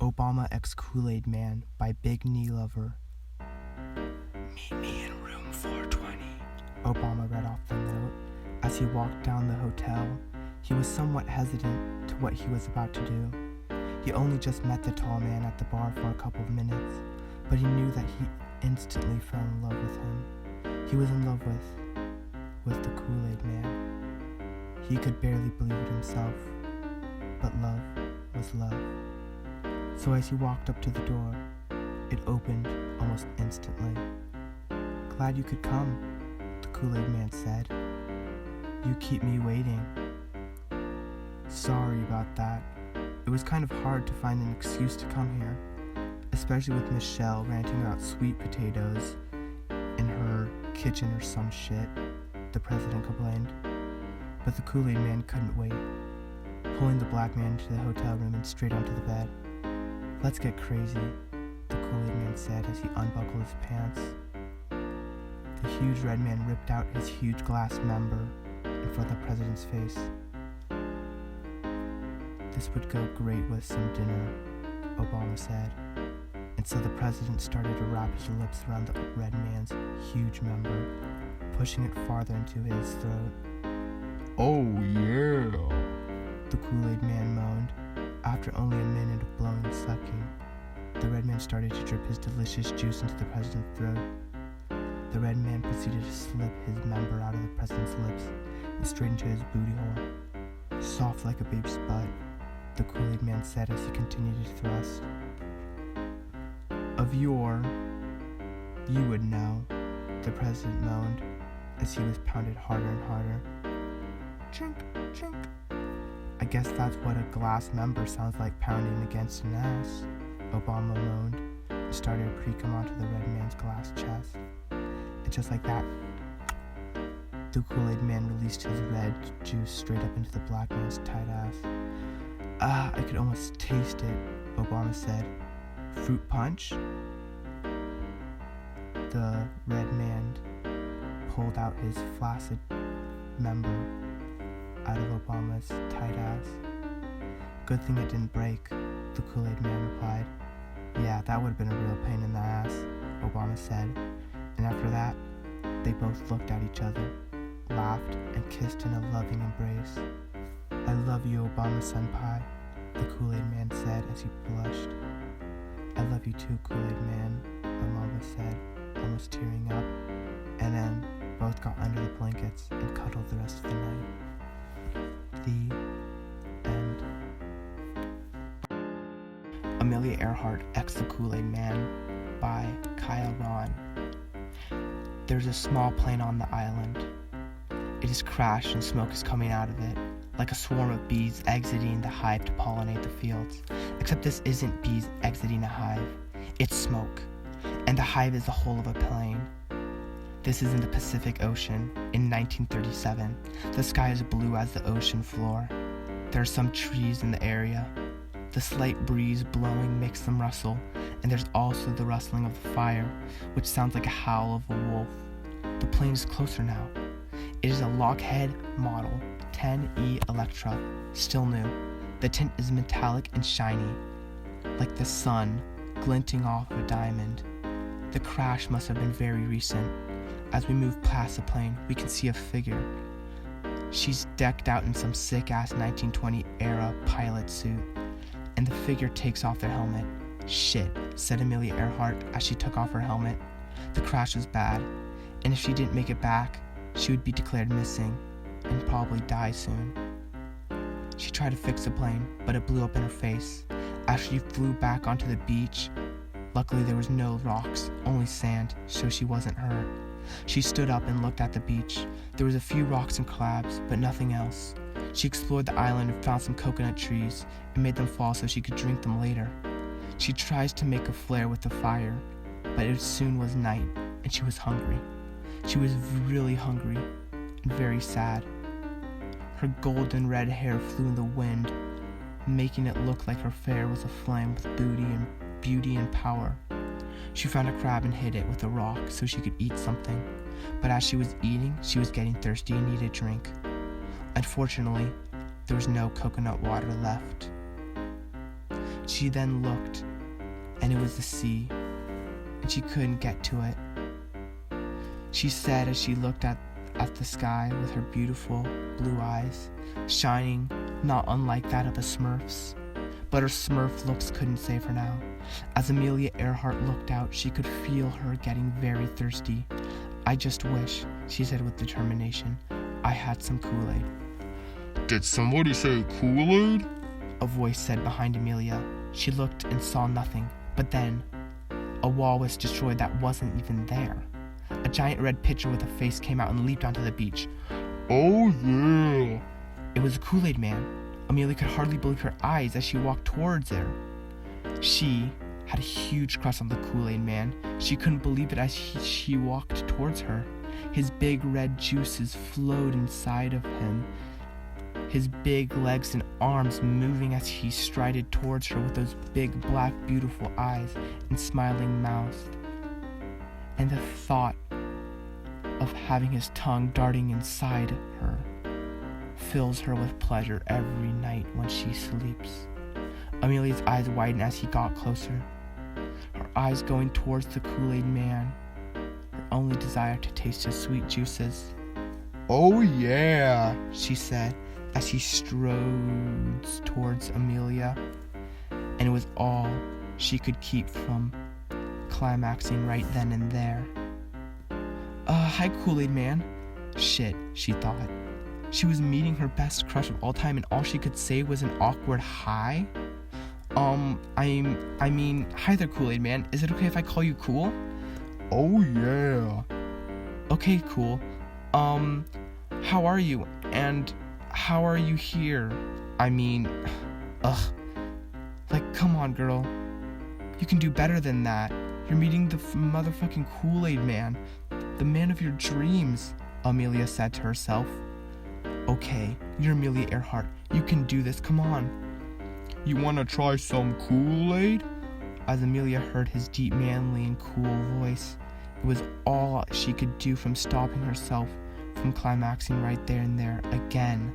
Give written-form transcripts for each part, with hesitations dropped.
Obama x Kool Aid Man by Big Knee Lover. Meet me in room 420. Obama read off the note. As he walked down the hotel, he was somewhat hesitant to what he was about to do. He only just met the tall man at the bar for a couple of minutes, but he knew that he instantly fell in love with him. He was in love with the Kool Aid Man. He could barely believe it himself, but love was love. So as he walked up to the door, it opened almost instantly. "Glad you could come," the Kool Aid Man said. "You keep me waiting." "Sorry about that. It was kind of hard to find an excuse to come here, especially with Michelle ranting about sweet potatoes in her kitchen or some shit," the president complained. But the Kool Aid Man couldn't wait, pulling the black man into the hotel room and straight onto the bed. "Let's get crazy," the Kool Aid Man said as he unbuckled his pants. The huge red man ripped out his huge glass member in front of the president's face. "This would go great with some dinner," Obama said. And so the president started to wrap his lips around the red man's huge member, pushing it farther into his throat. "Oh yeah," the Kool Aid Man moaned. After only a minute of blowing and sucking, the red man started to drip his delicious juice into the president's throat. The red man proceeded to slip his member out of the president's lips and straight into his booty hole. "Soft like a baby's butt," the Kool Aid Man said as he continued to thrust. "Of yore, you would know," the president moaned as he was pounded harder and harder. "Chink, chink. I guess that's what a glass member sounds like pounding against an ass," Obama moaned and started to pre-cum onto the red man's glass chest. And just like that, the Kool Aid Man released his red juice straight up into the black man's tight ass. I could almost taste it," Obama said. "Fruit punch?" The red man pulled out his flaccid member out of Obama's tight ass. "Good thing it didn't break," the Kool Aid Man replied. "Yeah, that would have been a real pain in the ass," Obama said. And after that, they both looked at each other, laughed, and kissed in a loving embrace. "I love you, Obama Senpai," the Kool Aid Man said as he blushed. "I love you too, Kool Aid Man," Obama said, almost tearing up, and then both got under the blankets and cuddled the rest of the night. The end. Emilia Earhart x the Kool Aid Man by Kyle Ron. There's a small plane on the island. It has crashed and smoke is coming out of it, like a swarm of bees exiting the hive to pollinate the fields. Except this isn't bees exiting a hive, it's smoke, and the hive is the whole of a plane. This is in the Pacific Ocean in 1937. The sky is blue as the ocean floor. There are some trees in the area. The slight breeze blowing makes them rustle, and there's also the rustling of the fire, which sounds like a howl of a wolf. The plane is closer now. It is a Lockheed Model 10E Electra, still new. The tint is metallic and shiny, like the sun glinting off a diamond. The crash must have been very recent. As we move past the plane, we can see a figure. She's decked out in some sick-ass 1920-era pilot suit, and the figure takes off their helmet. "Shit," said Emilia Earhart as she took off her helmet. The crash was bad, and if she didn't make it back, she would be declared missing and probably die soon. She tried to fix the plane, but it blew up in her face. As she flew back onto the beach, luckily there was no rocks, only sand, so she wasn't hurt. She stood up and looked at the beach. There was a few rocks and crabs, but nothing else. She explored the island and found some coconut trees and made them fall so she could drink them later. She tries to make a flare with the fire, but it soon was night, and she was hungry. She was really hungry and very sad. Her golden red hair flew in the wind, making it look like her hair was aflame with beauty and power. She found a crab and hid it with a rock so she could eat something, but as she was eating, she was getting thirsty and needed a drink. Unfortunately, there was no coconut water left. She then looked, and it was the sea, and she couldn't get to it. She said as she looked at the sky with her beautiful blue eyes, shining not unlike that of a Smurf's. But her Smurf looks couldn't save her now. As Emilia Earhart looked out, she could feel her getting very thirsty. "I just wish," she said with determination, "I had some Kool-Aid." "Did somebody say Kool-Aid?" a voice said behind Emilia. She looked and saw nothing, but then a wall was destroyed that wasn't even there. A giant red pitcher with a face came out and leaped onto the beach. "Oh yeah!" It was a Kool-Aid man. Emilia could hardly believe her eyes as she walked towards there. She had a huge crush on the Kool-Aid man. She couldn't believe it as she walked towards her. His big red juices flowed inside of him, his big legs and arms moving as he strided towards her with those big black beautiful eyes and smiling mouth. And the thought of having his tongue darting inside her fills her with pleasure every night when she sleeps. Emilia's eyes widened as he got closer, her eyes going towards the Kool-Aid man, her only desire to taste his sweet juices. "Oh yeah," she said as he strode towards Emilia, and it was all she could keep from climaxing right then and there. Hi Kool-Aid man." Shit, she thought. She was meeting her best crush of all time and all she could say was an awkward hi. I mean, hi there Kool-Aid man. Is it okay if I call you Cool? "Oh yeah." Okay, Cool. How are you? And how are you here? I mean, like, come on, girl. You can do better than that. You're meeting the motherfucking Kool-Aid man. The man of your dreams, Emilia said to herself. Okay, you're Emilia Earhart. You can do this, come on. "You wanna try some Kool-Aid?" As Emilia heard his deep, manly, and cool voice, it was all she could do from stopping herself from climaxing right there and there again.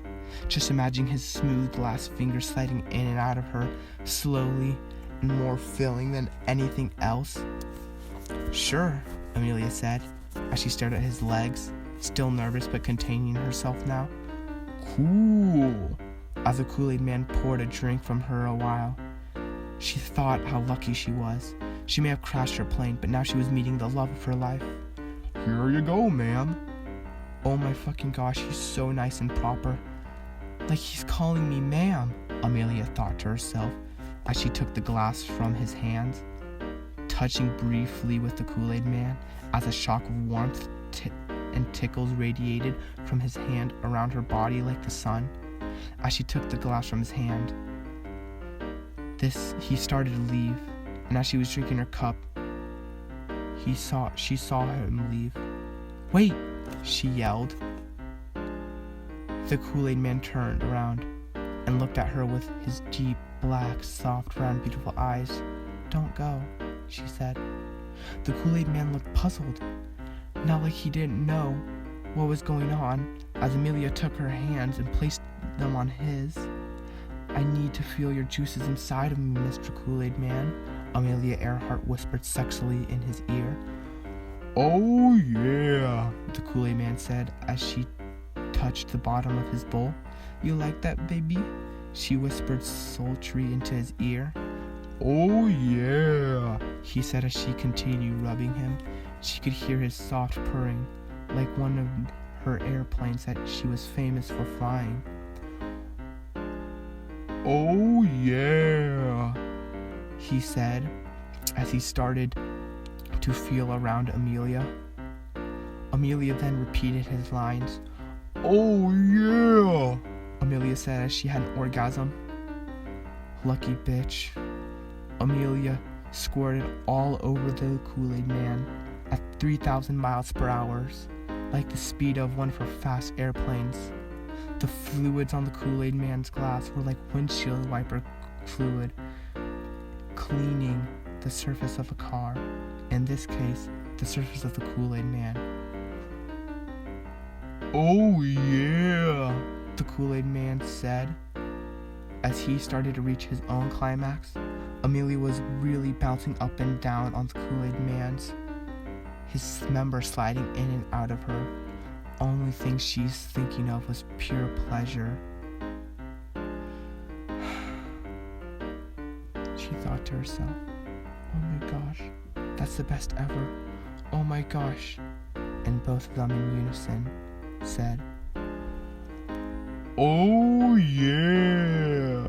Just imagining his smooth glass fingers sliding in and out of her, slowly and more filling than anything else. Sure, Emilia said, as she stared at his legs, still nervous but containing herself now. "Cool." As the Kool-Aid man poured a drink from her a while, she thought how lucky she was. She may have crashed her plane, but now she was meeting the love of her life. "Here you go, ma'am." Oh my fucking gosh, he's so nice and proper. Like he's calling me ma'am, Emilia thought to herself as she took the glass from his hands, touching briefly with the Kool-Aid man as a shock of warmth and tickles radiated from his hand around her body like the sun. As she took the glass from his hand, he started to leave, and as she was drinking her cup, she saw him leave. "Wait!" she yelled. The Kool-Aid man turned around and looked at her with his deep, black, soft, round, beautiful eyes. "Don't go," she said. The Kool-Aid man looked puzzled, not like he didn't know what was going on, as Emilia took her hands and placed them on his. "I need to feel your juices inside of me, Mr. Kool-Aid man," Emilia Earhart whispered sexually in his ear. "Oh yeah," the Kool-Aid man said as she touched the bottom of his bowl. "You like that, baby?" she whispered sultry into his ear. "Oh yeah," he said as she continued rubbing him. She could hear his soft purring, like one of her airplanes that she was famous for flying. "Oh yeah," he said as he started to feel around Emilia. Emilia then repeated his lines. "Oh yeah," Emilia said as she had an orgasm. Lucky bitch. Emilia squirted all over the Kool-Aid man at 3,000 miles per hour, like the speed of one of her fast airplanes. The fluids on the Kool-Aid man's glass were like windshield wiper fluid, cleaning the surface of a car. In this case, the surface of the Kool-Aid man. "Oh yeah," the Kool-Aid man said as he started to reach his own climax. Emilia was really bouncing up and down on the Kool-Aid man's, his member sliding in and out of her. Only thing she's thinking of was pure pleasure. She thought to herself, oh my gosh, that's the best ever. Oh my gosh. And both of them in unison said, Oh yeah.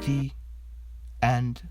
The end.